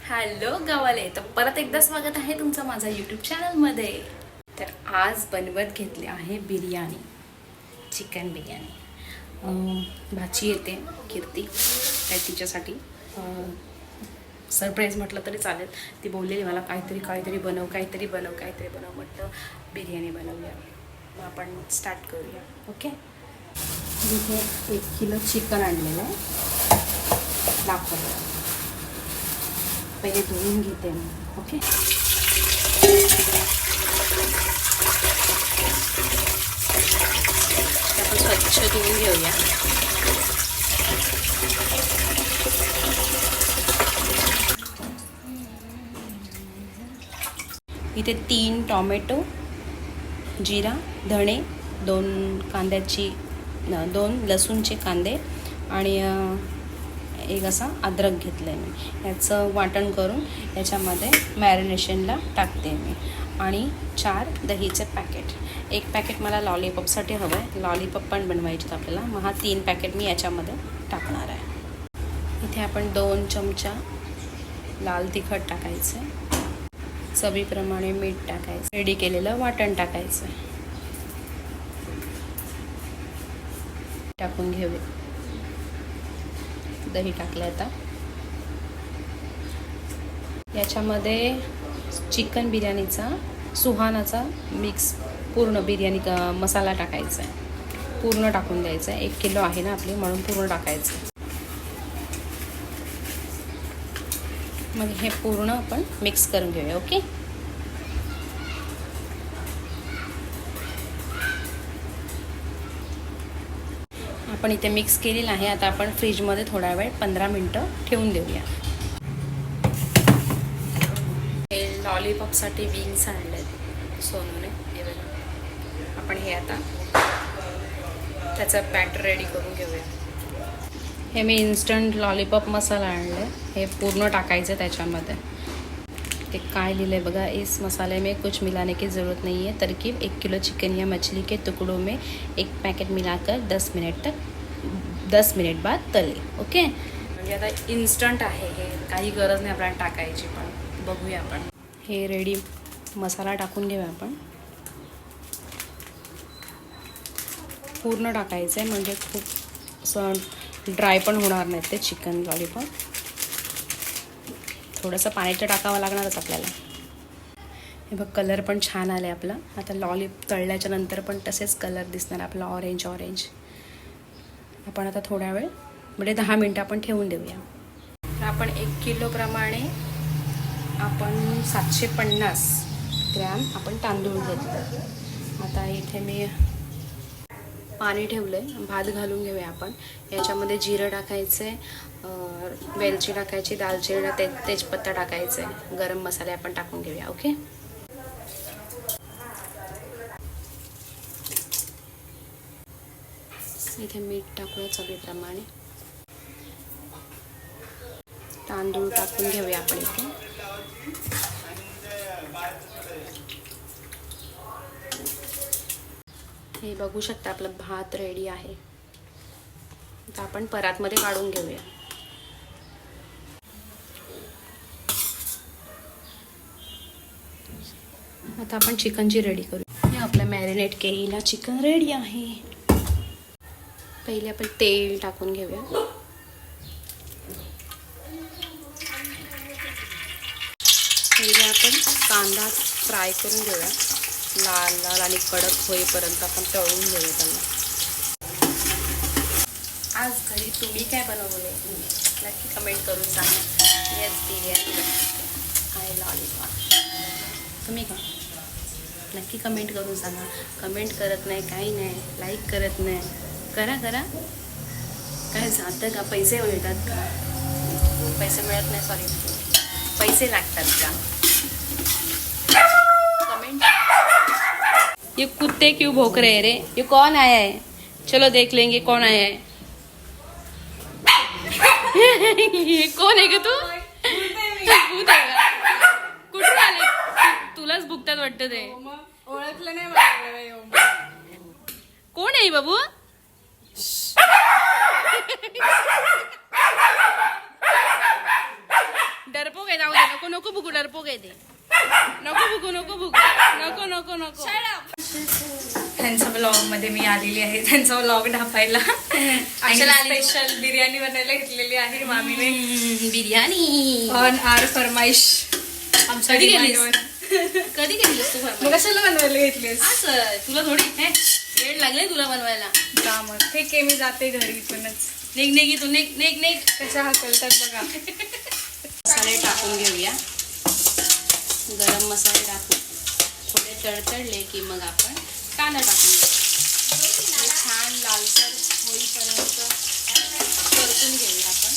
Hello गावाले, तर परत एकदा स्वागत आहे तुमचं माझ्या यूट्यूब चॅनलमध्ये. तर आज बनवत घेतले आहे बिर्याणी, चिकन बिर्याणी. भाची येते कीर्ती, काय तिच्यासाठी सरप्राईज म्हटलं तरी चालेल. ती बोललेली मला काहीतरी बनव म्हटलं बिर्याणी बनवूया. मग आपण स्टार्ट करूया. ओके. इथे 1 किलो चिकन आणलेलं आहे. दाखवलं पहिले धुवून घेते मी. ओके. आपण स्वच्छ धुवून घेऊया. इथे 3 टोमॅटो, जिरा, धणे, 2 कांद्याची 2 लसूणचे कांदे आणि एक असा अद्रक घेतलं आहे मी. याचं वाटण करून याच्यामध्ये मॅरिनेशनला टाकते मी. आणि 4 दहीचे पॅकेट. 1 पॅकेट मला लॉलीपॉपसाठी हवं आहे. लॉलीपॉप पण बनवायचे आपल्याला. मग हा 3 पॅकेट मी याच्यामध्ये टाकणार आहे. इथे आपण 2 चमचा लाल तिखट टाकायचं आहे. चवीप्रमाणे मीठ टाकायचं. रेडी केलेलं वाटण टाकायचं. टाकून घेऊया. दही टाकलं. आता याच्यामध्ये चिकन बिर्याणीचा सुहानाचा मिक्स पूर्ण बिर्याणी मसाला टाकायचा आहे. पूर्ण टाकून द्यायचा आहे. 1 किलो आहे ना आपली, म्हणून पूर्ण टाकायचं. मग हे पूर्ण आपण मिक्स करून घेऊया. ओके. आपण इथे मिक्स केलेलं आहे. आता आपण फ्रीजमध्ये थोडा वेळ 15 मिनटं ठेवून देऊया. हे लॉलीपॉपसाठी विंग्स आणले सोनूने. हे बघा. आपण हे आता त्याचं बॅटर रेडी करून घेऊया. हे मी इन्स्टंट लॉलीपॉप मसाला आणले. हे पूर्ण टाकायचं त्याच्यामध्ये. ते काय लिहिलं है बघा. इस मसाले में कुछ मिलाने की ज़रूरत नहीं है. तरकीब 1 किलो चिकन या मछली के टुकड़ों में 1 पैकेट मिलाकर 10 मिनट बाद तले. ओके. म्हणजे आता इन्स्टंट आहे हे, काही गरज नाही आपल्याला टाकायची. पण बघूया आपण. हे रेडी मसाला टाकून घेऊया आपण. पूर्ण टाकायचं आहे, म्हणजे खूप असं ड्राय पण होणार नाही ते चिकन लॉलीपॉप. थोडंसं पाण्याचं टाकावं लागणारच आपल्याला. हे बघ, कलर पण छान आले आपला. आता लॉलीपॉप तळल्याच्या नंतर पण तसेच कलर दिसणार आपला, ऑरेंज. आपण आता थोड्या वेळ म्हणजे 10 मिनटं आपण ठेवून देऊया. तर आपण 1 किलोप्रमाणे आपण 750 ग्रॅम आपण तांदूळ घेतले. आता इथे मी पाणी ठेवलं आहे. भात घालून घेऊया आपण. याच्यामध्ये जिरं टाकायचं आहे, वेलची टाकायची, दालचिनी, तेजपत्ता टाकायचं आहे, गरम मसाले आपण टाकून घेऊया. ओके. इथे मीठ टाकूया चवीप्रमाणे. तांदूळ टाकून घेऊया आपण इथे. हे बघू शकता आपलं भात रेडी आहे. आता आपण परातमध्ये काढून घेऊया. आता आपण चिकनची रेडी करू. हे आपलं मॅरिनेट केलेला चिकन रेडी आहे. पहिले आपण तेल टाकून घेऊया. पहिले आपण कांदा फ्राय करून घेऊया. लाल आणि कडक होईपर्यंत आपण तळून घेऊया त्यांना. आज घरी तुम्ही काय बनवले नक्की कमेंट करून सांगा. येस, बिर्याणी आहे, लॉलीपॉप. तुम्ही का नक्की कमेंट करून सांगा. कमेंट करत नाही, काही नाही, लाईक करत नाही. करा. काय जातं का? पैसे मिळतात का? पैसे मिळत नाही, सॉरी, पैसे लागतात का? कमेंट. ये कुत्ते क्यों भौंक रहे हैं रे? ये कौन आया है? चलो देख लेंगे कौन आया है. ये कोण आहे ग तू? भूत आहे का? कुठून आले? तुलाच भुकतात वाटतं ते. ओळखलं नाही. कोण आहे बाबू? डरपोक आहे, जाऊ दे. नको नको भुकू, डरपोक आहे ते. नको भुकू, नको भुकू, नको नको नको. त्यांच्या ब्लॉग मध्ये मी आलेली आहे, त्यांचा ब्लॉग ढापायला. आणि स्पेशल बिर्याणी बनायला घेतलेली आहे मामीने. बिर्याणी ऑन आर फरमाईश. आमच्या कधी केलीस? डिमांडवर. कधी केलीस तू फरमाईश? मग कशाला बनवायला घेतलीस? असं तुला थोडी वेळ लागले तुला बनवायला. का मग ठीक आहे, मी जाते घरी इथूनच. निघ निघ इथून, निघ निघ निघ. कशा हकलतात बघा. मसाले टाकून घेऊया. गरम मसाले टाकून थोडे तडतडले की मग आपण कांदा टाकून घेऊया. छान लालसर होईपर्यंत परतून घेऊया आपण.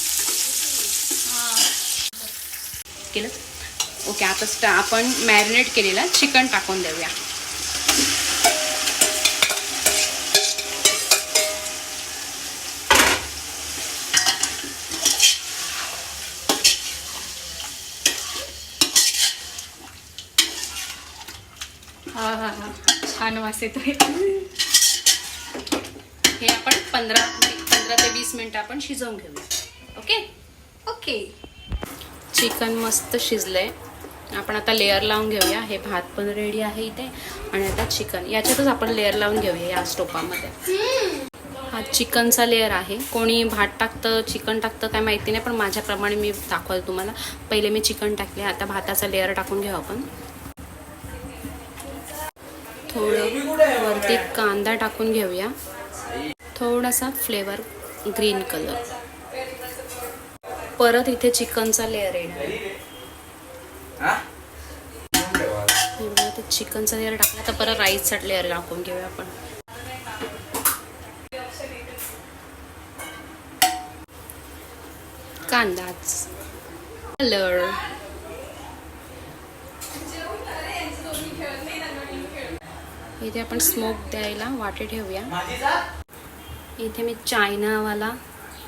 केलं ओके. आता आपण मॅरिनेट केलेलं चिकन टाकून देऊया. हा हा हा, छान वास येतोय. हे आपण 15 ते 20 मिनिटं आपण शिजवून घेऊया. Okay okay. चिकन मस्त शिजलंय. आपण आता लेअर लावून घेऊया. हे भात पण रेडी आहे इथे आणि आता चिकन याच्यातच आपण लेअर लावून घेऊया या स्टोपामध्ये. हा चिकनचा लेअर आहे. कोणी भात टाकतं चिकन टाकतं काय माहिती नाही, पण माझ्याप्रमाणे मी दाखवलं तुम्हाला. पहिले मी चिकन टाकले, आता भाताचा लेअर टाकून घेऊ आपण. थोडं वरती कांदा टाकून घेऊया. थोडासा फ्लेवर ग्रीन कलर. परत इथे चिकनचा लेअर येणार. चिकनचा लेअर टाकला तर परत राईसचा लेअर टाकून घेऊया आपण. कांदाच कलर. इथे आपण स्मोक द्यायला वाटे ठेवूया. इथे मी चायनावाला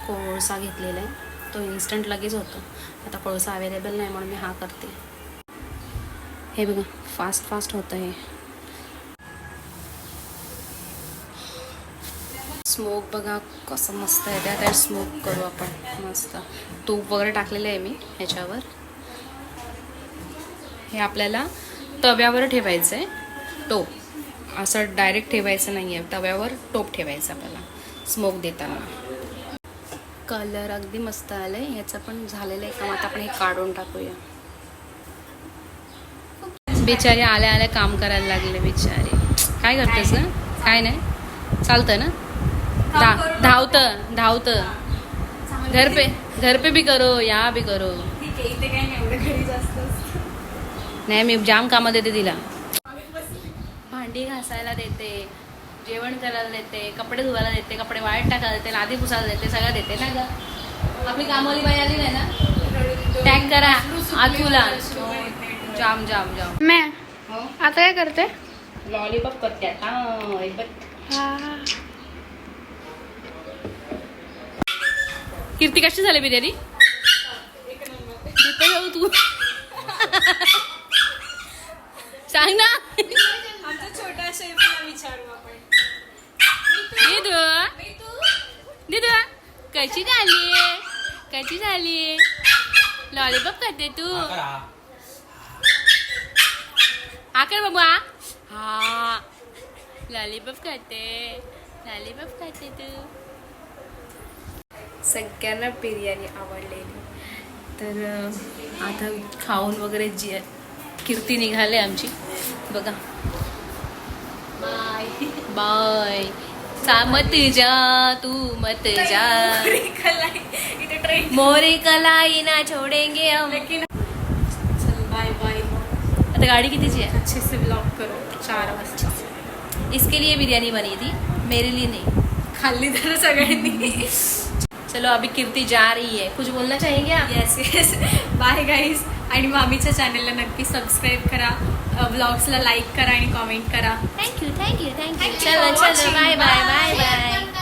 कोळसा घेतलेला आहे. तो इन्स्टंट लगेच होतो. आता कोळसा अवेलेबल नाही म्हणून मी हा करते. हे बघा फास्ट फास्ट होतं हे. स्मोक बघा कसं मस्त आहे. त्या स्मोक करू आपण मस्त. तूप वगैरे टाकलेलं आहे मी ह्याच्यावर. हे आपल्याला तव्यावर ठेवायचं आहे. टोप असं डायरेक्ट ठेवायचं नाही आहे. तव्यावर टोप ठेवायचं आपल्याला स्मोक देताना. कलर अगदी मस्त आलं आहे. ह्याचं पण झालेलं आहे काम. आता आपण हे काढून टाकूया. बिचारे आल्या आल्या काम करायला लागले बिचारे. काय करतेस ना? काय नाही चालतं ना. धावतं घर पे भी करो या भी करो. ठीक आहे, इथे काय नाही एवढं घरी जास्त नाही मी जाम कामं देते तिला. भांडी घासायला देते, जेवण करायला देते, कपडे धुवायला देते, कपडे वाळत टाकायला देते, लादी पुसायला देते, सगळं देते ना ग. आपली कामवाली बाई आली नाही ना. टॅग करा आतुला. जाम जाम जाम. मैं आता काय करते? लॉलीपॉप करते आता. कीर्ती कशी झाली बिर्याणी? जाऊ तू सांग ना. आमचा छोटा शेफला विचारू आपण. दिदू कशी झाली लॉलीपॉप करते तू? आकर बाबा. हा लॉलीपॉप करते तू. सगळ्यांना बिर्याणी आवडलेली. तर आता खाऊन वगैरे कीर्ती निघाले आमची बघा. बाय. मत जा तू मत जा. मोरे कलाई ना छोड़ेंगे हम. चल बाय बाय. आता गाड़ी कितीची आहे? अच्छे से ब्लॉग करो. 4 वाजता. इसके लिए बिरयानी बनी थी, मेरे लिए नहीं. खाल्ली तर सगळ्यांनी. चलो अभी कीर्ती जा रही है. कुछ बोलना चाहेंगे आप? Yes bye guys. आणि मामीच्या चॅनलला नक्की सबस्क्राईब करा. ब्लॉग्सला लाईक करा आणि कॉमेंट करा. थँक्यू. Thank you चलो for watching. Bye bye Bye. Bye bye.